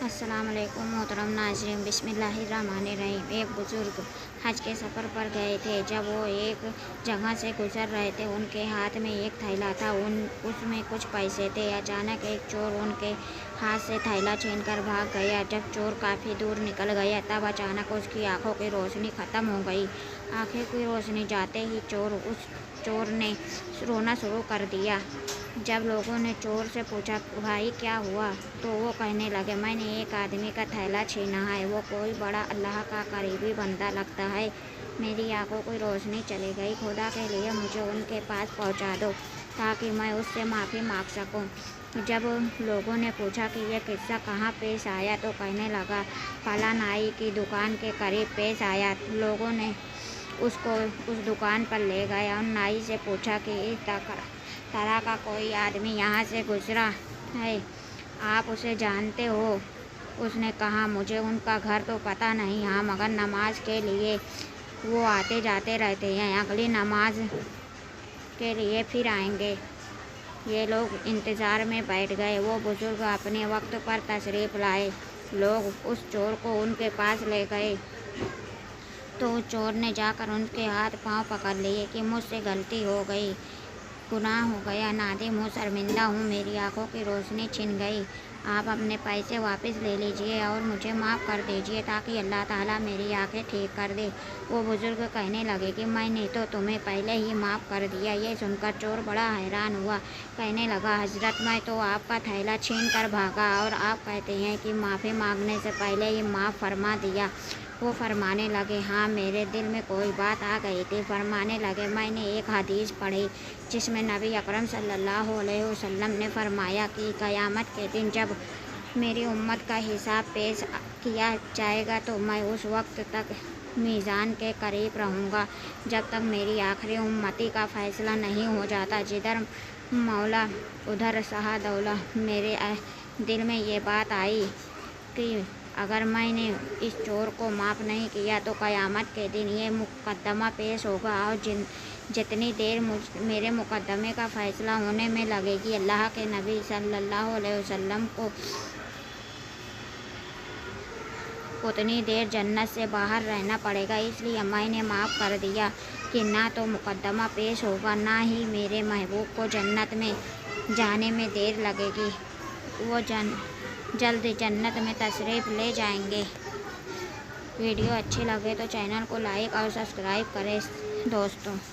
السلام علیکم محترم ناظرین، بسم اللہ الرحمن الرحیم۔ ایک بزرگ حج کے سفر پر گئے تھے۔ جب وہ ایک جگہ سے گزر رہے تھے، ان کے ہاتھ میں ایک تھیلا تھا، اس میں کچھ پیسے تھے۔ اچانک ایک چور ان کے ہاتھ سے تھیلا چھین کر بھاگ گیا۔ جب چور کافی دور نکل گیا، تب اچانک اس کی آنکھوں کی روشنی ختم ہو گئی۔ آنکھوں کی روشنی جاتے ہی چور نے رونا شروع کر دیا۔ جب لوگوں نے چور سے پوچھا، بھائی کیا ہوا، تو وہ کہنے لگے، میں نے ایک آدمی کا تھیلا چھینا ہے، وہ کوئی بڑا اللہ کا قریبی بندہ لگتا ہے، میری آنکھوں کی روشنی چلی گئی، خدا کے لیے مجھے ان کے پاس پہنچا دو تاکہ میں اس سے معافی مانگ سکوں۔ جب لوگوں نے پوچھا کہ یہ قصہ کہاں پیش آیا، تو کہنے لگا، فلاں نائی کی دکان کے قریب پیش آیا۔ لوگوں نے اس کو اس دکان پر لے گئے اور نائی سے پوچھا کہ اس طرح کا کوئی آدمی یہاں سے گزرا ہے، آپ اسے جانتے ہو؟ اس نے کہا، مجھے ان کا گھر تو پتہ نہیں، ہاں مگر نماز کے لیے وہ آتے جاتے رہتے ہیں، اگلی نماز کے لیے پھر آئیں گے۔ یہ لوگ انتظار میں بیٹھ گئے۔ وہ بزرگ اپنے وقت پر تشریف لائے۔ لوگ اس چور کو ان کے پاس لے گئے تو چور نے جا کر ان کے ہاتھ پاؤں پکڑ لیے کہ مجھ سے غلطی ہو گئی، گناہ ہو گیا، نادم ہوں، شرمندہ ہوں، میری آنکھوں کی روشنی چھن گئی، آپ اپنے پیسے واپس لے لیجئے اور مجھے معاف کر دیجئے تاکہ اللہ تعالیٰ میری آنکھیں ٹھیک کر دے۔ وہ بزرگ کہنے لگے کہ میں نے تو تمہیں پہلے ہی معاف کر دیا۔ یہ سن کر چور بڑا حیران ہوا، کہنے لگا، حضرت میں تو آپ کا تھیلا چھین کر بھاگا اور آپ کہتے ہیں کہ معافی مانگنے سے پہلے ہی معاف فرما دیا۔ وہ فرمانے لگے، ہاں میرے دل میں کوئی بات آ گئی تھی۔ فرمانے لگے، میں نے ایک حدیث پڑھی جس میں نبی اکرم صلی اللہ علیہ وسلم نے فرمایا کہ قیامت کے دن جب میری امت کا حساب پیش کیا جائے گا تو میں اس وقت تک میزان کے قریب رہوں گا جب تک میری آخری امتی کا فیصلہ نہیں ہو جاتا۔ جدھر مولا ادھر شاہ دولہ۔ میرے دل میں یہ بات آئی کہ اگر میں نے اس چور کو معاف نہیں کیا تو قیامت کے دن یہ مقدمہ پیش ہوگا اور جتنی دیر میرے مقدمے کا فیصلہ ہونے میں لگے گی، اللہ کے نبی صلی اللہ علیہ وسلم کو اتنی دیر جنت سے باہر رہنا پڑے گا۔ اس لیے میں نے معاف کر دیا کہ نہ تو مقدمہ پیش ہوگا، نہ ہی میرے محبوب کو جنت میں جانے میں دیر لگے گی، وہ جلد جنت میں تشریف لے جائیں گے۔ ویڈیو اچھی لگے تو چینل کو لائک اور سبسکرائب کریں دوستوں۔